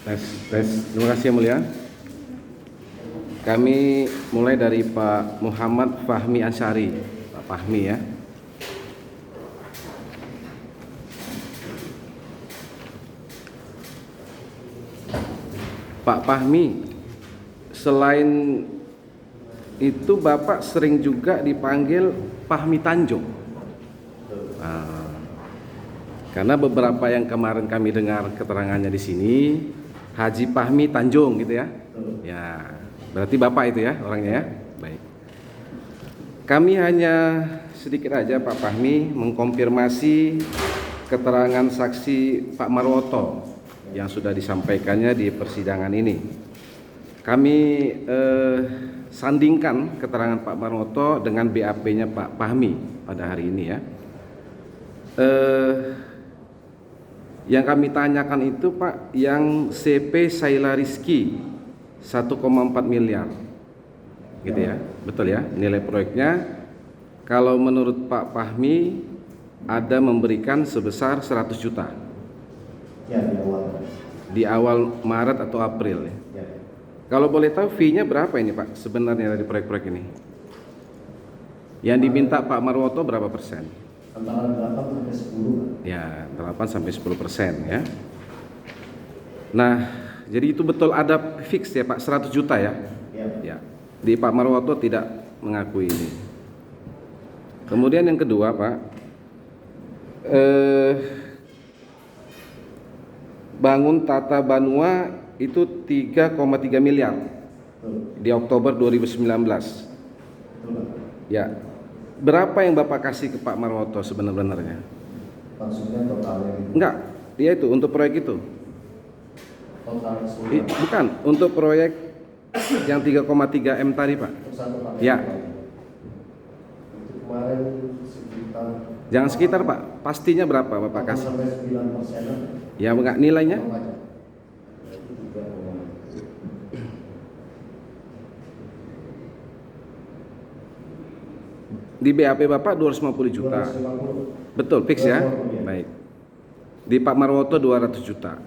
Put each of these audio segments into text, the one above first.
Tes, tes. Terima kasih yang mulia. Kami mulai dari Pak Muhammad Fahmi Ansari. Pak Fahmi ya. Pak Fahmi, selain itu Bapak sering juga dipanggil Fahmi Tanjung. Karena beberapa yang kemarin kami dengar keterangannya di sini, Haji Fahmi Tanjung gitu ya. Ya, berarti Bapak itu ya orangnya ya. Baik. Kami hanya sedikit aja Pak Fahmi mengkonfirmasi keterangan saksi Pak Marwoto yang sudah disampaikannya di persidangan ini. Kami sandingkan keterangan Pak Marwoto dengan BAP-nya Pak Fahmi pada hari ini ya. Yang kami tanyakan itu Pak, yang CP Saila Rizky 1,4 miliar gitu ya, betul ya nilai proyeknya. Kalau menurut Pak Fahmi ada memberikan sebesar 100 juta ya, di awal Maret atau April ya. Kalau boleh tahu fee-nya berapa ini Pak sebenarnya dari proyek-proyek ini? Yang diminta Pak Marwoto berapa persen? Antara 8 sampai 10. Ya, 8 sampai 10% ya. Nah, jadi itu betul ada fix ya Pak, 100 juta ya? Ya. Di Pak Marwoto tidak mengakui ini. Kemudian yang kedua Pak, bangun Tata Banua itu 3,3 miliar di Oktober 2019. Ya. Berapa yang Bapak kasih ke Pak Marwoto sebenarnya? Maksudnya totalnya gitu. Enggak, ya itu untuk proyek itu. Total Bukan, untuk proyek yang 3,3 M tadi Pak. Ya. Itu kemarin sekitar. Jangan sekitar Pak, pastinya berapa Bapak kasih? Sampai 9%. Ya enggak, nilainya? Di BAP Bapak 250 juta. 250. Betul, fix ya? 250, ya. Baik. Di Pak Marwoto 200 juta.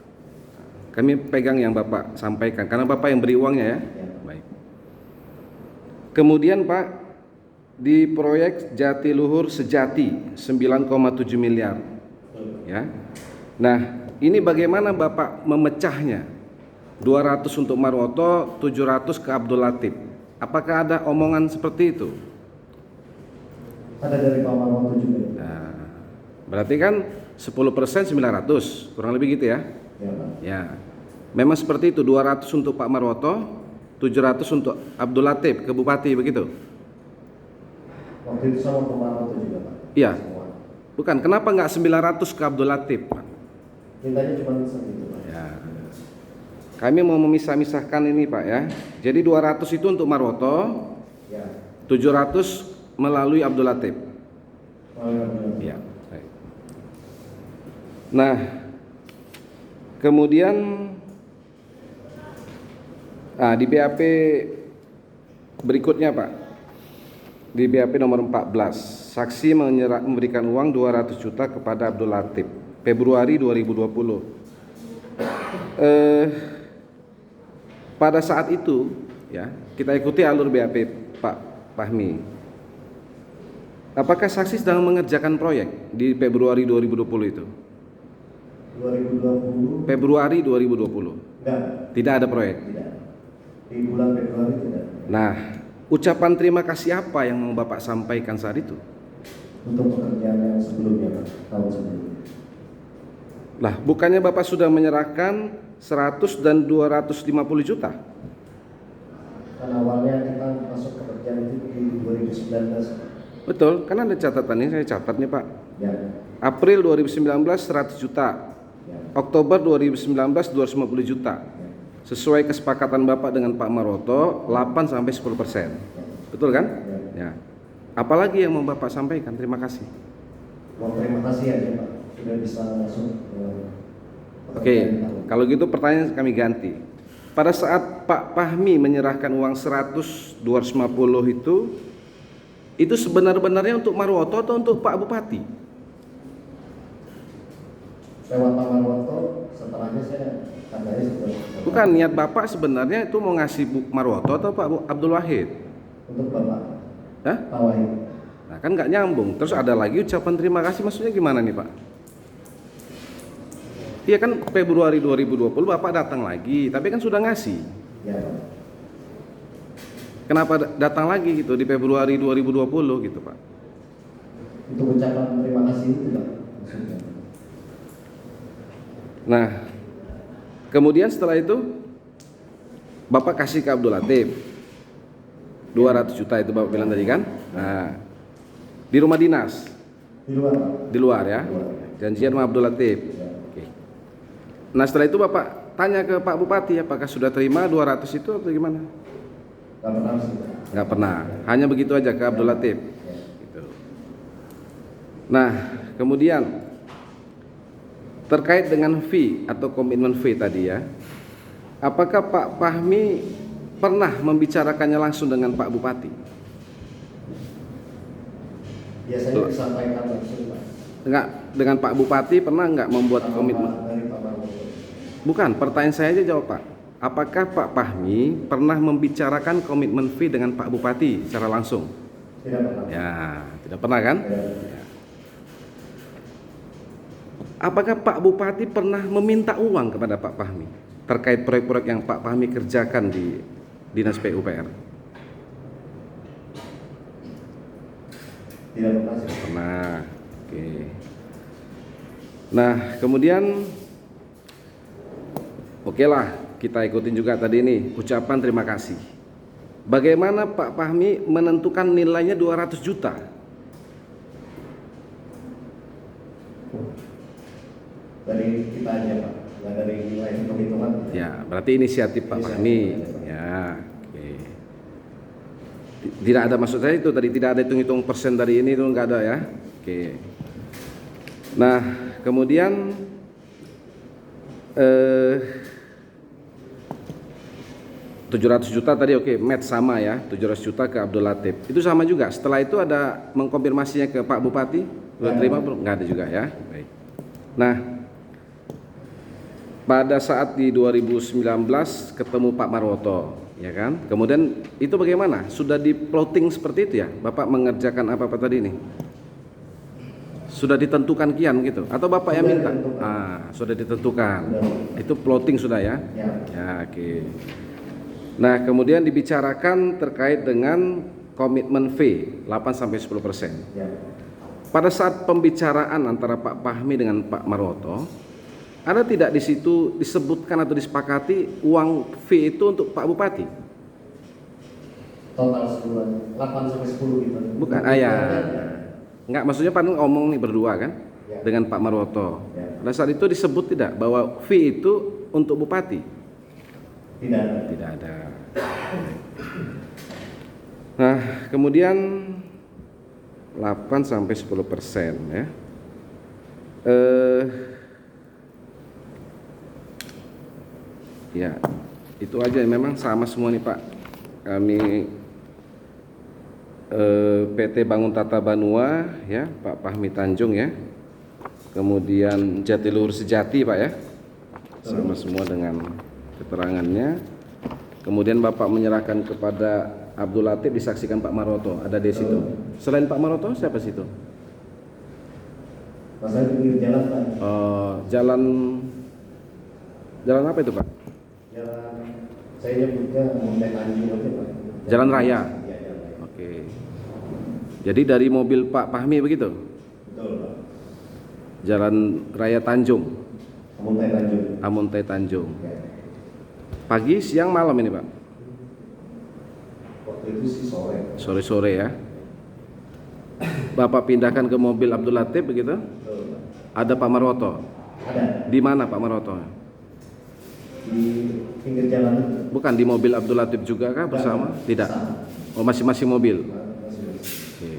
Kami pegang yang Bapak sampaikan karena Bapak yang beri uangnya ya. Baik. Kemudian Pak, di proyek Jatiluhur Sejati 9,7 miliar. Ya. Nah, ini bagaimana Bapak memecahnya? 200 untuk Marwoto, 700 ke Abdul Latif. Apakah ada omongan seperti itu? Ada dari Pak Marwoto juga. Nah, berarti kan 10% 900, kurang lebih gitu ya? Ya, Pak. Ya. Memang seperti itu, 200 untuk Pak Marwoto, 700 untuk Abdul Latif ke Bupati begitu? Waktu itu sama Pak Marwoto juga, Pak. Iya. Semua. Bukan, kenapa nggak 900 ke Abdul Latif, Pak? Mintanya cuma segitu, Pak. Ya. Kami mau memisah-misahkan ini, Pak ya. Jadi 200 itu untuk Marwoto, Ya. 700 melalui Abdul Latif. Oh, ya, benar. Ya. Baik. Nah, kemudian di BAP berikutnya Pak, di BAP nomor 14, saksi memberikan uang 200 juta kepada Abdul Latif Februari 2020. Pada saat itu ya, kita ikuti alur BAP Pak Fahmi. Apakah saksi sedang mengerjakan proyek di Februari 2020 itu? 2020. Februari 2020. Enggak. Tidak ada proyek. Tidak. Di bulan Februari tidak. Nah, ucapan terima kasih apa yang mau Bapak sampaikan saat itu? Untuk pekerjaan yang sebelumnya, Pak. Tahun sebelumnya. Lah, bukannya Bapak sudah menyerahkan 100 dan 250 juta? Kan awalnya kita masuk pekerjaan itu di 2019. Betul, kan ada catatan ini, saya catat nih Pak. Ya. April 2019 100 juta. Ya. Oktober 2019 250 juta. Sesuai kesepakatan Bapak dengan Pak Marwoto 8 sampai 10%. Betul kan? Ya. Apalagi yang mau Bapak sampaikan? Terima kasih. Mau terima kasih aja, Pak. Sudah bisa langsung Oke, kalau gitu pertanyaan kami ganti. Pada saat Pak Fahmi menyerahkan uang 100 250 itu sebenar-benarnya untuk Marwoto atau untuk Pak Bupati? Lewat Pak Marwoto, setelahnya saya saya sudah Bukan, niat Bapak sebenarnya itu mau ngasih Bu Marwoto atau Pak Abdul Wahid? untuk Bapak Hah? Pak Wahid. Nah kan nggak nyambung. Terus ada lagi ucapan terima kasih, maksudnya gimana nih Pak? Iya kan Februari 2020 Bapak datang lagi, tapi kan sudah ngasih. Ya Pak. Kenapa datang lagi gitu di Februari 2020 gitu Pak? Untuk ucapan terima kasih itu Pak maksudnya. Nah, kemudian setelah itu Bapak kasih ke Abdul Latif 200 juta itu Bapak bilang tadi kan? Nah, di rumah dinas, Di luar Pak. di luar ya, Di luar. janjian sama Abdul Latif. Ya. Oke. Nah setelah itu Bapak tanya ke Pak Bupati apakah sudah terima 200 itu atau gimana? Nggak pernah sih Pak. Nggak pernah, hanya begitu aja ke Abdul Latif. Ya. Gitu. Nah, kemudian terkait dengan fee atau komitmen fee tadi ya, apakah Pak Fahmi pernah membicarakannya langsung dengan Pak Bupati? Biasanya disampaikan langsung Pak. Enggak, dengan Pak Bupati pernah nggak membuat Sama komitmen? Pak- dari Pak Marwoto. Bukan, pertanyaan saya aja jawab Pak. Apakah Pak Fahmi pernah membicarakan komitmen fee dengan Pak Bupati secara langsung? Tidak pernah. Ya, tidak pernah kan? Ya. Apakah Pak Bupati pernah meminta uang kepada Pak Fahmi terkait proyek-proyek yang Pak Fahmi kerjakan di Dinas PUPR? Tidak pernah sih. Pernah. Oke. Nah, kemudian oke lah, kita ikutin juga tadi ini ucapan terima kasih. Bagaimana Pak Fahmi menentukan nilainya 200 juta? Dari kita aja Pak, nggak dari nilai hitung-hitungan. Ya, berarti inisiatif Pak Fahmi. Ya, oke. Tidak ada, maksud saya itu tadi tidak ada hitung-hitung persen dari ini itu nggak ada ya. Oke. Nah, kemudian 700 juta tadi oke, match sama ya, 700 juta ke Abdul Latif. Itu sama juga. Setelah itu ada mengkonfirmasinya ke Pak Bupati, sudah terima belum? Nggak ada juga ya. Baik. Nah, pada saat di 2019 ketemu Pak Marwoto, ya kan? Kemudian itu bagaimana? Sudah di plotting seperti itu ya? Bapak mengerjakan apa-apa tadi ini? Sudah ditentukan kian gitu? Atau Bapak yang Sudah minta? ditentukan. Sudah ditentukan. Sudah. Itu plotting sudah ya? Ya. Ya, oke. Nah, kemudian dibicarakan terkait dengan komitmen fee 8-10%. Ya. Pada saat pembicaraan antara Pak Fahmi dengan Pak Marwoto, ada tidak di situ disebutkan atau disepakati uang fee itu untuk Pak Bupati? Total 10, 8 sampai 10 gitu. Bukan, ya. Enggak, maksudnya Pak ngomong nih berdua kan Ya. dengan Pak Marwoto. Ya. Pada saat itu disebut tidak bahwa fee itu untuk Bupati? Tidak ada. Tidak ada. Nah, kemudian 8-10% ya. Ya, itu aja memang sama semua nih Pak. Kami PT Bangun Tata Banua ya, Pak Fahmi Tanjung ya. Kemudian Jatiluhur Sejati Pak ya. Sama semua dengan keterangannya. Kemudian Bapak menyerahkan kepada Abdul Latif, disaksikan Pak Marwoto, ada di situ. Selain Pak Marwoto siapa situ? Masa pinggir jalan Pak. Jalan apa itu Pak? Jalan, saya nyebutnya Monte Tanjung aja Pak. Jalan raya. Iya, jalan raya. Oke. Jadi dari mobil Pak Fahmi begitu? Betul Pak. Jalan Raya Tanjung, Monte Tanjung. Amuntai Tanjung. Ya. Pagi, siang, malam ini Pak? Waktu itu sih sore. Sore-sore ya. Bapak pindahkan ke mobil Abdul Latif begitu? Betul Pak. Ada Pak Marwoto. Ada Di mana Pak Marwoto? di pinggir jalan itu. Bukan di mobil Abdul Latif juga kah bersama? Tidak. Sama. Oh, masing-masing mobil. Masih. Oke.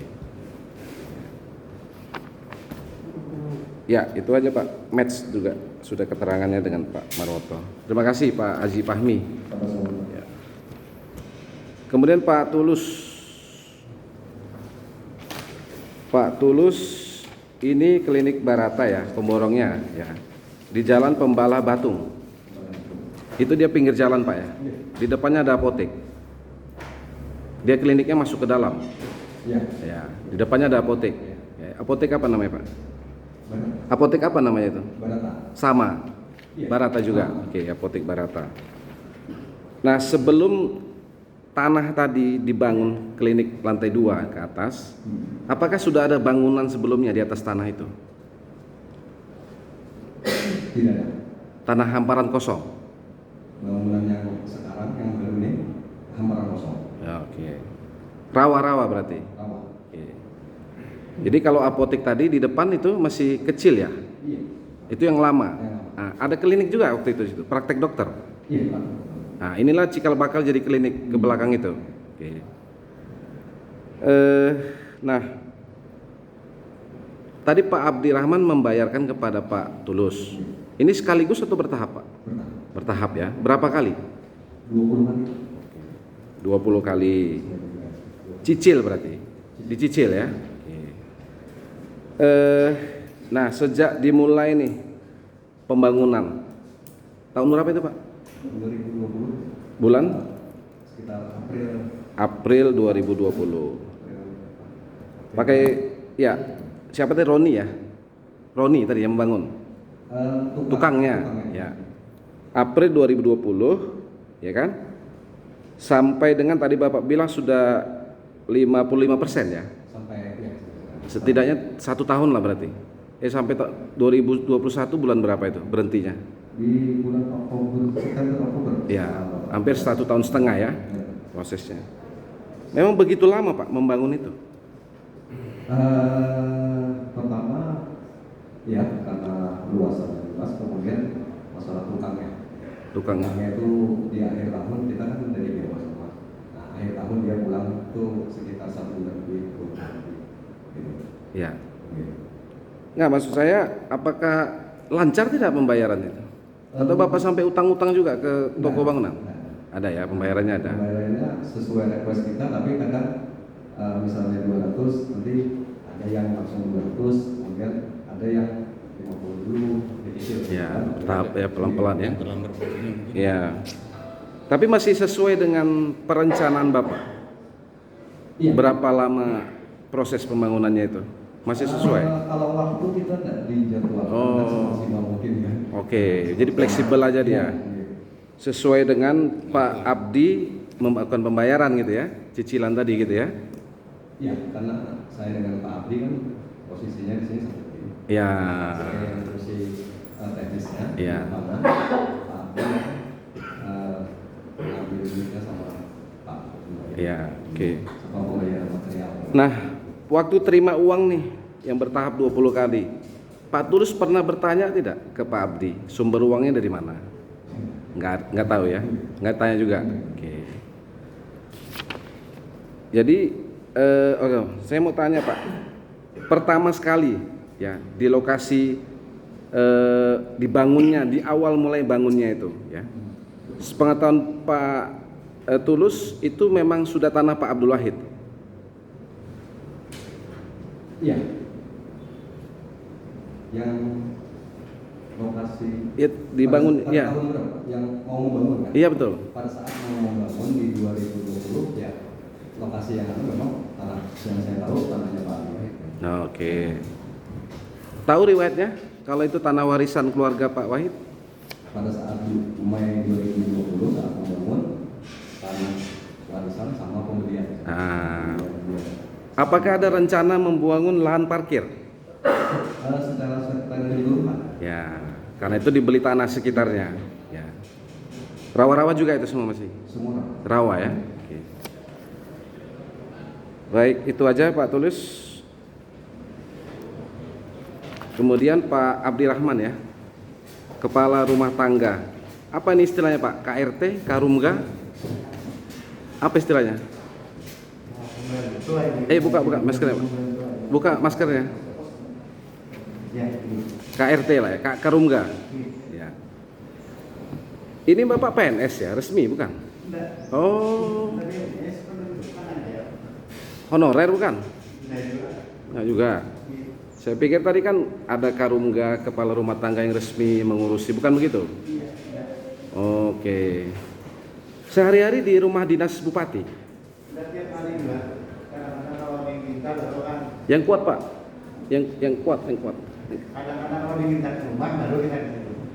Ya, itu aja Pak. Match juga sudah keterangannya dengan Pak Marwoto. Terima kasih Pak Haji Fahmi. Sama-sama. Ya. Kemudian Pak Tulus. Pak Tulus ini klinik Barata ya, pemborongnya ya. Di Jalan Pembalah Batung. Itu dia pinggir jalan Pak ya. Di depannya ada apotek. Dia kliniknya masuk ke dalam. Iya. Ya, di depannya ada apotek. Ya, apotek apa namanya Pak? Apotek apa namanya itu? Barata. Sama. Iya. Barata juga. Oke, apotek Barata. Nah, sebelum tanah tadi dibangun klinik lantai 2 ke atas, apakah sudah ada bangunan sebelumnya di atas tanah itu? Tidak ada. Tanah hamparan kosong. Bangunan yang sekarang yang baru ini hamparan kosong. Ya, oke. Rawa-rawa berarti. Rawa. Oke. Jadi kalau apotek tadi di depan itu masih kecil ya? Iya. Itu yang lama. Yang lama. Nah, ada klinik juga waktu itu, praktek dokter. Iya Pak. Nah, inilah cikal bakal jadi klinik ke belakang itu. Oke. Nah, tadi Pak Abdirrahman membayarkan kepada Pak Tulus. Ini sekaligus atau bertahap Pak? Bertahap ya. Berapa kali? 20 kali. 20 kali. Cicil berarti. Dicicil ya. Oke. Nah, sejak dimulai nih pembangunan. Tahun berapa itu Pak? 2020. Bulan? Sekitar April. April 2020. Pakai ya, siapa tadi Roni ya? Roni tadi yang membangun. Tukangnya. Ya. April 2020, ya kan? Sampai dengan tadi Bapak bilang sudah 55% ya. Sampai ya. Setidaknya 1 tahun lah berarti. Sampai 2021 bulan berapa itu berhentinya? Di bulan Oktober, September Oktober. Ya, hampir 1,5 tahun ya prosesnya. Memang begitu lama Pak membangun itu? Pertama ya karena luasan jelas, kemudian masalah tukangnya. Tukangnya itu di akhir tahun kita kan dari bawah semua. Nah, akhir tahun dia pulang itu sekitar 1 bulan lebih. Gitu. Ya. Gitu. Nggak, maksud saya apakah lancar tidak pembayaran itu? Atau Bapak sampai utang-utang juga ke toko bangunan? Ada ya, pembayarannya ada. Pembayarannya sesuai request kita, tapi kadang misalnya 200, nanti ada yang langsung 200, kemudian ada yang 50 dulu dicicil. Ya, tahap ya, pelan-pelan ya. Ya. Tapi masih sesuai dengan perencanaan Bapak? Iya. Berapa lama proses pembangunannya itu? Masih sesuai? Kalau waktu kita tidak dijadwalkan semaksimal mungkin ya. Oke, jadi fleksibel aja dia. Sesuai dengan Pak Abdi melakukan pembayaran gitu ya, cicilan tadi gitu ya. Iya, karena saya dengan Pak Abdi kan posisinya di sini seperti ini. Ya. Saya yang kursi teknisnya. Iya. Mana Pak Abdi mengambil duitnya sama Pak. Iya, oke. Sama pembayaran material. Nah, waktu terima uang nih yang bertahap 20 kali, Pak Tulus pernah bertanya tidak ke Pak Abdi sumber uangnya dari mana? Nggak tahu ya, nggak tanya juga. Oke. Jadi, saya mau tanya Pak, pertama sekali ya di lokasi dibangunnya, di awal mulai bangunnya itu ya, sepengetahuan Pak Tulus itu memang sudah tanah Pak Abdul Wahid. Iya. Yang lokasi Ya, dibangun pada ya. tahun berapa? Yang mau membangun kan? Iya betul. Pada saat mau membangun di 2020 ya lokasi yang itu memang tanah yang saya tahu tanahnya Pak Wahid. Nah, oke. Tahu riwayatnya kalau itu tanah warisan keluarga Pak Wahid? Pada saat di Mei 2020 saat membangun tanah warisan sama pembelian. Nah, apakah ada rencana membangun lahan parkir? Secara dulu Ya, karena itu dibeli tanah sekitarnya. Ya. Rawa-rawa juga itu semua masih. semua. Rawa ya. Oke. Baik, itu aja Pak Tulus. Kemudian Pak Abdirrahman ya, Kepala Rumah Tangga. Apa ini istilahnya Pak? KRT, Karumga? Apa istilahnya? Buka maskernya Pak. Buka maskernya. Ya. KRT lah ya, Karumga. Ya. Ini Bapak PNS ya, resmi bukan? Oh. Honorer bukan? Enggak juga. Saya pikir tadi kan ada Karumga, kepala rumah tangga yang resmi mengurusi, bukan begitu? Oke. Oke. Sehari-hari di rumah dinas bupati. Sudah tiap hari juga. Kadang-kadang kalau diminta baru kan. Yang kuat Pak. Yang kuat. Kadang-kadang kalau diminta ke rumah baru kita ke rumah.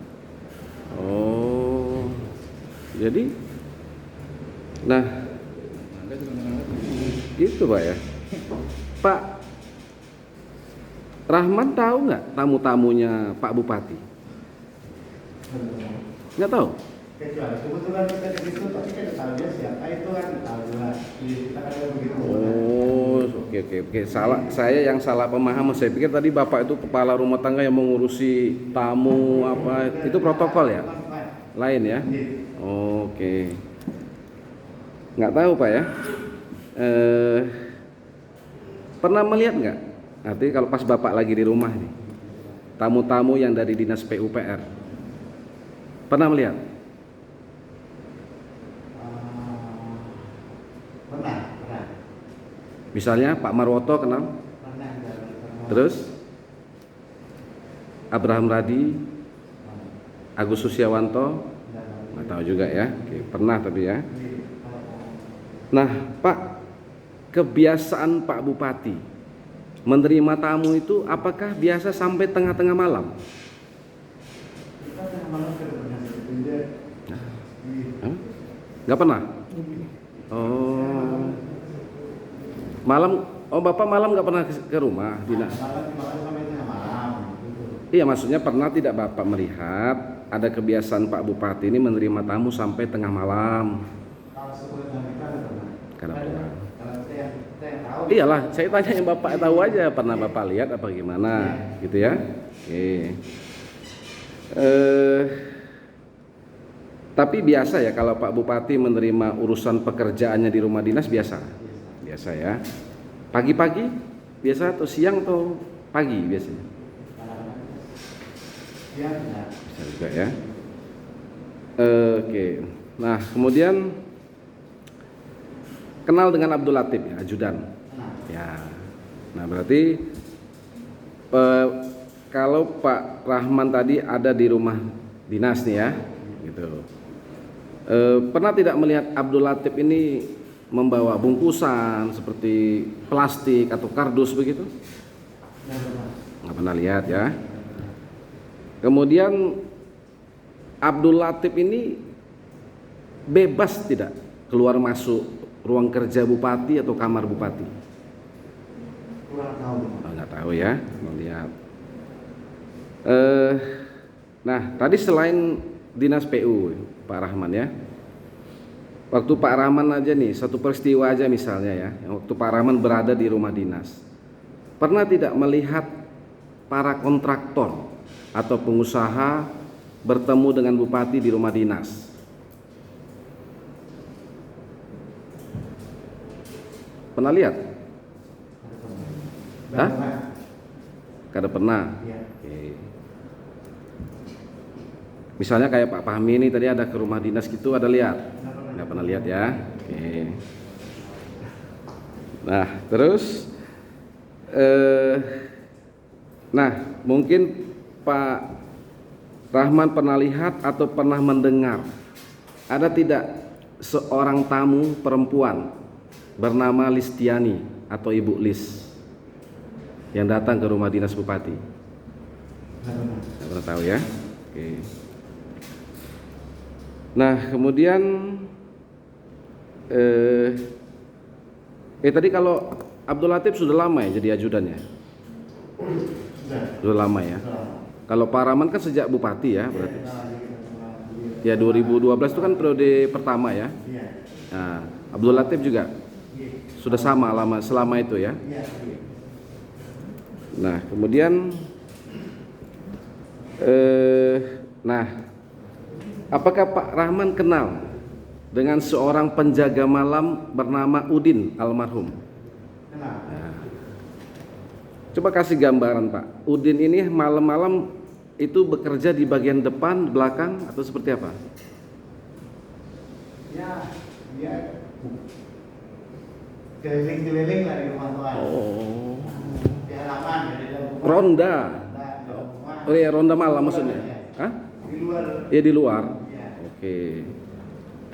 Oh. Jadi, nah, gitu Pak ya. Pak Rahman tahu nggak tamu-tamunya Pak Bupati? Nggak tahu. Kecuali kebetulan kita ke situ, tapi kan tahu dia siapa itu kan tahu juga. Kita kan begitu. Oh, oke. Saya yang salah pemahaman. Saya pikir tadi Bapak itu kepala rumah tangga yang mengurusi tamu apa. Itu protokol ya? Lain ya? Oke. Nggak tahu Pak ya. Pernah melihat nggak? Artinya kalau pas Bapak lagi di rumah nih, tamu-tamu yang dari dinas PUPR, pernah melihat? Pernah. Misalnya Pak Marwoto kenal? Pernah. Terus Abraham Radi, Agus Susiawanto, nggak tahu juga ya. Oke, pernah tapi ya. Nah Pak, kebiasaan Pak Bupati menerima tamu itu apakah biasa sampai tengah-tengah malam? Kita tengah malam sudah pernah berbeda. Nggak pernah? Oh, malam. Oh, Bapak malam nggak pernah ke rumah dinas? Malam sampai tengah malam. Iya, maksudnya pernah tidak Bapak melihat ada kebiasaan Pak Bupati ini menerima tamu sampai tengah malam? Kalau sebelumnya kita ada pernah. Karena pernah. Kalau saya tahu. Iyalah, saya tanya yang Bapak tahu aja, pernah Bapak lihat apa gimana, gitu ya? Oke. Tapi biasa ya kalau Pak Bupati menerima urusan pekerjaannya di rumah dinas biasa ya. Pagi-pagi biasa atau siang atau pagi biasanya? Ya. Bisa juga ya. Oke. Nah kemudian kenal dengan Abdul Latif ya, ajudan. Ya. Nah berarti kalau Pak Rahman tadi ada di rumah dinas nih ya, gitu. Pernah tidak melihat Abdul Latif ini membawa bungkusan seperti plastik atau kardus begitu? Nggak pernah lihat ya. Kemudian Abdul Latif ini bebas tidak keluar masuk ruang kerja bupati atau kamar bupati? Kurang tahu. Oh, nggak tahu ya, melihat. Nah tadi selain dinas PU Pak Rahman ya, waktu Pak Rahman aja nih, satu peristiwa aja misalnya ya, waktu Pak Rahman berada di rumah dinas, pernah tidak melihat para kontraktor atau pengusaha bertemu dengan bupati di rumah dinas? Pernah lihat? Hah? Kada pernah. Ya. Oke. Misalnya kayak Pak Fahmi ini tadi ada ke rumah dinas gitu, ada lihat? Nggak pernah lihat ya. Oke. Nah terus nah mungkin Pak Rahman pernah lihat atau pernah mendengar ada tidak seorang tamu perempuan bernama Listiani atau Ibu Lis yang datang ke rumah dinas bupati? Nggak pernah tahu ya. Oke. Nah kemudian tadi kalau Abdul Latif sudah lama ya jadi ajudannya? Sudah lama ya. Kalau Pak Rahman kan sejak bupati ya berarti. Ya 2012 itu kan periode pertama ya. Nah, Abdul Latif juga sudah sama lama selama itu ya. Nah kemudian nah apakah Pak Rahman kenal dengan seorang penjaga malam bernama Udin almarhum? Nah, coba kasih gambaran Pak. Udin ini malam-malam itu bekerja di bagian depan, belakang atau seperti apa? Ya, dia keliling-keliling lah di rumah Tuhan. Oh, Di halaman ya, di dalam rumah. ronda. Nah, di dalam rumah. Oh ya, ronda malam maksudnya? Hah? Di luar. Ya di luar. Ya. Oke.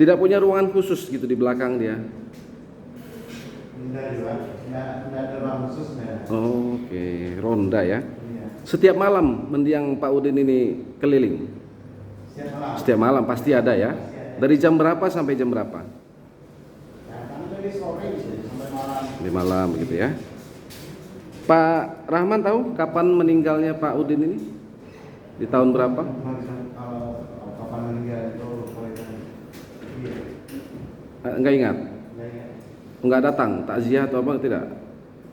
Tidak punya ruangan khusus gitu di belakang dia. Enggak juga, enggak ada ruang khusus enggak. Oke, ronda ya. Iya. Setiap malam mendiang Pak Udin ini keliling. Setiap malam. Setiap malam pasti ada ya. Dari jam berapa sampai jam berapa? Nah, kami dari sore sampai malam. Di malam gitu ya. Pak Rahman tahu kapan meninggalnya Pak Udin ini? Di tahun berapa? Kalau kapan meninggal itu iya. Enggak ingat. Enggak ingat. Enggak datang, takziah atau apa tidak?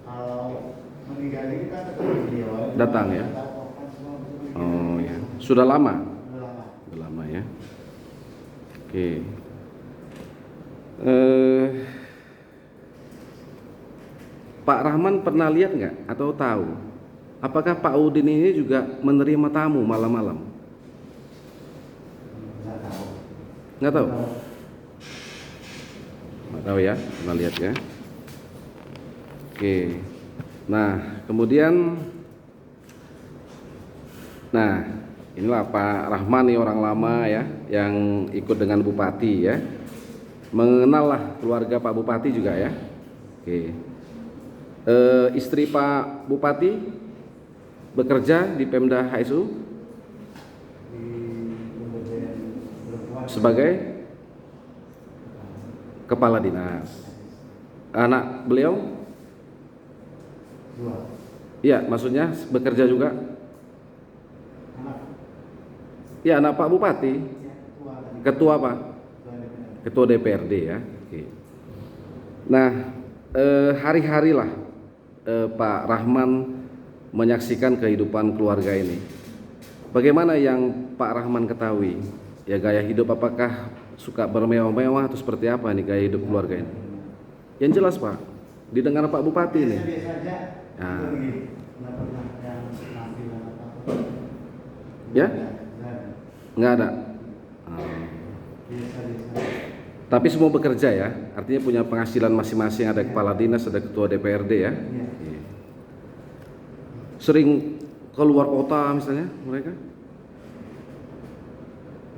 Kalau meninggal ini kita ketemu beliau. Datang ya? Tahu kapan semua betul-betul. Oh ya. Sudah lama? Udah lama. Sudah lama ya. Oke. Pak Rahman pernah lihat nggak atau tahu apakah Pak Udin ini juga menerima tamu malam-malam? Enggak tahu. Nggak tahu? Nggak tahu ya, pernah lihat ya. Oke. Nah, kemudian inilah Pak Rahman nih, orang lama ya yang ikut dengan Bupati ya. Mengenal lah keluarga Pak Bupati juga ya. Oke. Istri Pak Bupati bekerja di Pemda HSU Di kemudian perempuan sebagai kepala dinas. Anak beliau? dua. Iya, maksudnya bekerja juga? Anak Ya, anak Pak Bupati. ya, tua tadi. Ketua apa? Tua DPR. Ketua DPRD ya. Oke. Nah, hari-hari lah Pak Rahman menyaksikan kehidupan keluarga ini. Bagaimana yang Pak Rahman ketahui? Ya, gaya hidup apakah suka bermewah-mewah atau seperti apa nih gaya hidup keluarga ini? Yang jelas Pak, didengar Pak Bupati nih. Biasa aja. Nah. Itu begini. Nggak pernah yang penampilan apa. Ya? Nggak ada. Nggak ada. Biasa-biasa. Tapi semua bekerja ya, artinya punya penghasilan masing-masing, ada kepala dinas, ada ketua DPRD ya. Iya. Iya. Sering keluar kota misalnya mereka?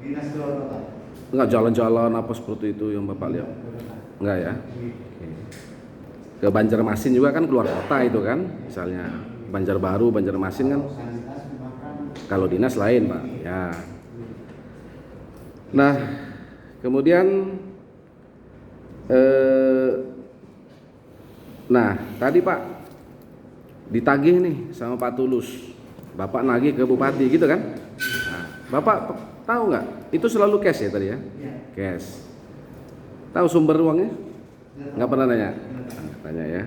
Dinas luar kota. Enggak jalan-jalan apa seperti itu yang Bapak lihat? Enggak ya? Ke Banjarmasin juga kan keluar kota itu kan, misalnya Banjarbaru, Banjarmasin kan. Sanitas makan. Kalau dinas lain Pak, ya. Nah, kemudian tadi Pak ditagih nih sama Pak Tulus, Bapak nagih ke Bupati gitu kan? Nah, Bapak tahu nggak? Itu selalu cash ya tadi ya? Iya. Cash. Tahu sumber uangnya? Nggak pernah nanya? Tanya ya.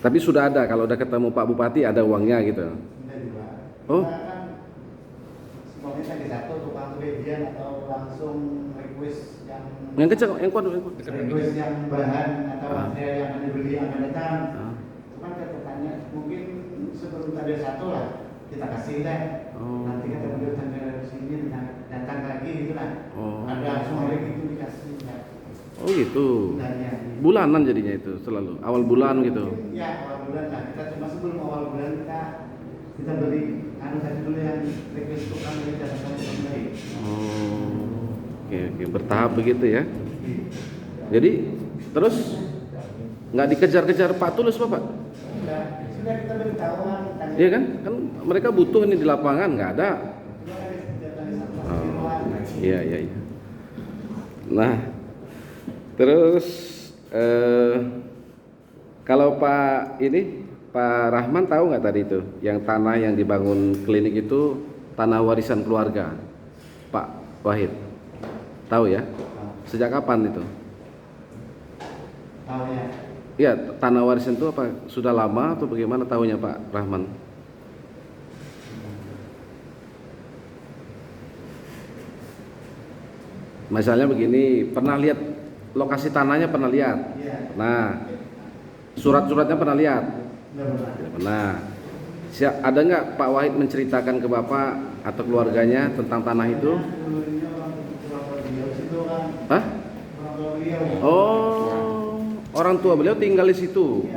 Tapi sudah ada, kalau udah ketemu Pak Bupati ada uangnya gitu. Enggak juga. Oh. Kita kan semuanya tadi satu tukang kelebihan atau langsung request Yang kecil, yang kuat, yang kuat. request yang bahan atau material yang akan dibeli yang akan datang. Ah. Itu kan kita tanya mungkin sebelum ada satu lah kita kasih deh. Oh. Nanti kita beli tanggal sini datang lagi gitu lah. Oh. Ada semua gitu dikasih ya. Oh gitu. Dananya. Bulanan jadinya itu selalu awal bulan gitu. Ya awal bulan lah kita cuma sebelum awal bulan kita beli satu dulu yang request tukang dari datang kembali. Oh, oke, bertahap begitu ya. Jadi terus nggak dikejar-kejar Pak Tulus Bapak? Sudah kita beritahuan. Iya kan? Kan mereka butuh ini di lapangan nggak ada. Oh, iya. Nah, terus kalau Pak Rahman tahu nggak tadi itu yang tanah yang dibangun klinik itu tanah warisan keluarga Pak Wahid? Tahu ya? Sejak kapan itu? Tahu ya. Ya, tanah warisan itu apa sudah lama atau bagaimana tahunya Pak Rahman? Misalnya begini, pernah lihat lokasi tanahnya, pernah lihat? Iya. Nah, surat-suratnya pernah lihat? Tidak pernah. Ada nggak Pak Wahid menceritakan ke Bapak atau keluarganya tentang tanah itu? Hah? Oh, orang tua beliau tinggal di situ.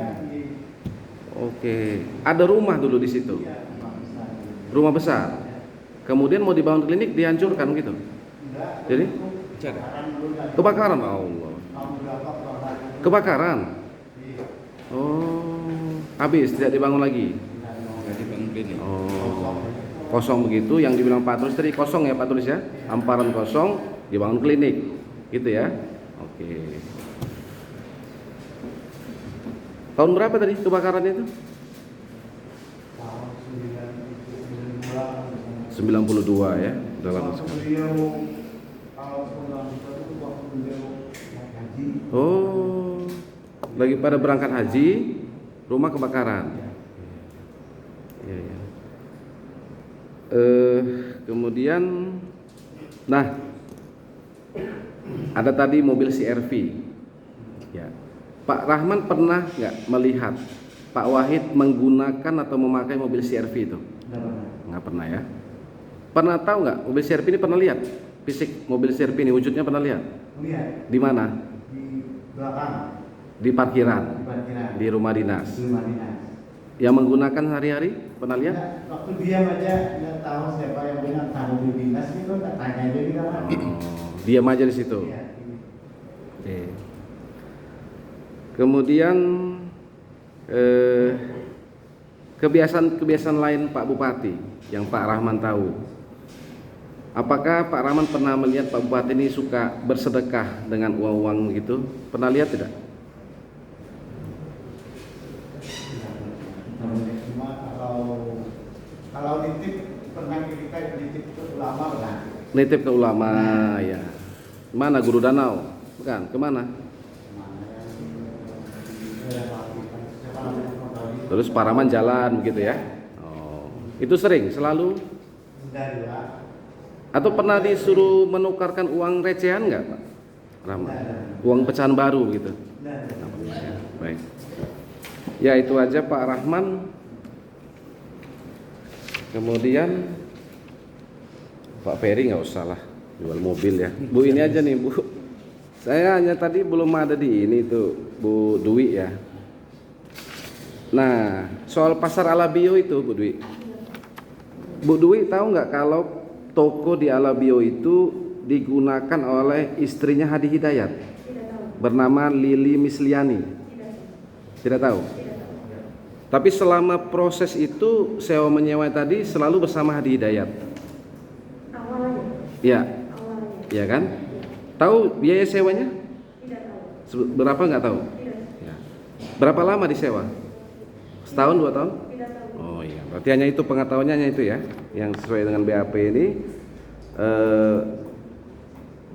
Oke, ada rumah dulu di situ. Rumah besar. Kemudian mau dibangun klinik dihancurkan gitu. Enggak. Jadi? Kebakaran dulu kan. Kebakaran, Allah. Tahun berapa kebakaran? Kebakaran. Iya. Oh, habis tidak dibangun lagi. Nggak dibangun klinik. Oh, kosong begitu. Yang dibilang Pak Tulis tadi kosong ya Pak Tulis ya. Hamparan kosong, dibangun klinik, gitu ya. Oke. Tahun berapa tadi kebakaran itu? Tahun 92. 92 ya. Udah lama Waktu sekali. beliau kalau 92 itu waktu beliau naik haji. Oh, lagi pada berangkat haji, rumah kebakaran. Iya, iya. Kemudian, nah, ada tadi mobil CR-V. Ya, Pak Rahman pernah nggak melihat Pak Wahid menggunakan atau memakai mobil CR-V itu? Enggak pernah. Nggak pernah ya. Pernah tahu nggak mobil CR-V ini pernah lihat? Fisik mobil CR-V ini wujudnya pernah lihat? Lihat Di mana? di belakang Di parkiran, di parkiran di rumah dinas. di rumah dinas. Yang menggunakan sehari-hari pernah lihat? Nah, waktu diam aja nggak tahu siapa yang bilang tahu di dinas itu nggak tanya aja di kamar. Diam aja di situ. Iya. Oke. Kemudian kebiasaan lain Pak Bupati yang Pak Rahman tahu. Apakah Pak Rahman pernah melihat Pak Bupati ini suka bersedekah dengan uang-uang gitu? Pernah lihat tidak? Cuma kalau nitip pernah kita nitip ke ulama pernah. Nitip ke ulama ya. Mana Guru Danau? Bukan, kemana? Terus Pak Rahman jalan begitu ya? Oh, itu sering, selalu? Sudah dua. Atau pernah disuruh menukarkan uang recehan nggak Pak Rahman? Uang pecahan baru gitu? Ya, baik. Ya itu aja Pak Rahman. Kemudian Pak Ferry nggak usah lah jual mobil ya. Bu ini aja nih Bu. Saya hanya tadi belum ada di ini tuh Bu Dwi ya. Nah soal pasar Alabio itu Bu Dwi. Bu Dwi tahu nggak kalau toko di Alabio itu digunakan oleh istrinya Hadi Hidayat bernama Lili Misliani? Tidak tahu. Tapi selama proses itu sewa menyewa tadi selalu bersama Hadi Hidayat. Awalnya. Ya, Awalnya. ya kan? Tahu biaya sewanya? Tidak tahu. Berapa nggak tahu? Tidak. Ya. Berapa lama disewa? Setahun, 2 tahun? Tidak tahu. Oh iya, berarti hanya itu pengetahuannya hanya itu ya, yang sesuai dengan BAP ini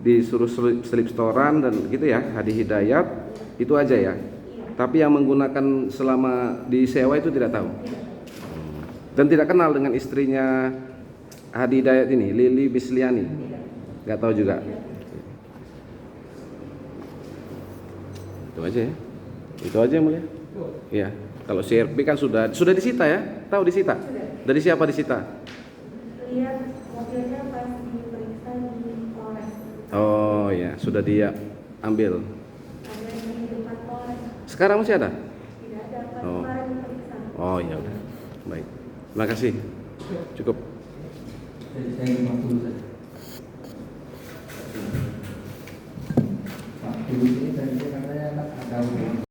disuruh slip storan dan gitu ya, Hadi Hidayat itu aja ya. Tapi yang menggunakan selama disewa itu tidak tahu. Dan tidak kenal dengan istrinya Hadi Hidayat ini, Lili Bisliani. Nggak tahu juga. Itu aja ya. Itu aja yang mulia. Iya. Kalau CRP kan sudah disita ya? Tahu disita? Sudah. Dari siapa disita? Lihat mobilnya pas diperiksa di Polres. Oh ya, sudah dia ambil. Ada di depan Polres. Sekarang masih ada? Tidak ada. Pas Oh. kemarin diperiksa. Oh ya udah. Baik. Terima kasih. Cukup. Saya ingin dulu saja. Pak, dulu ini tadi katanya ada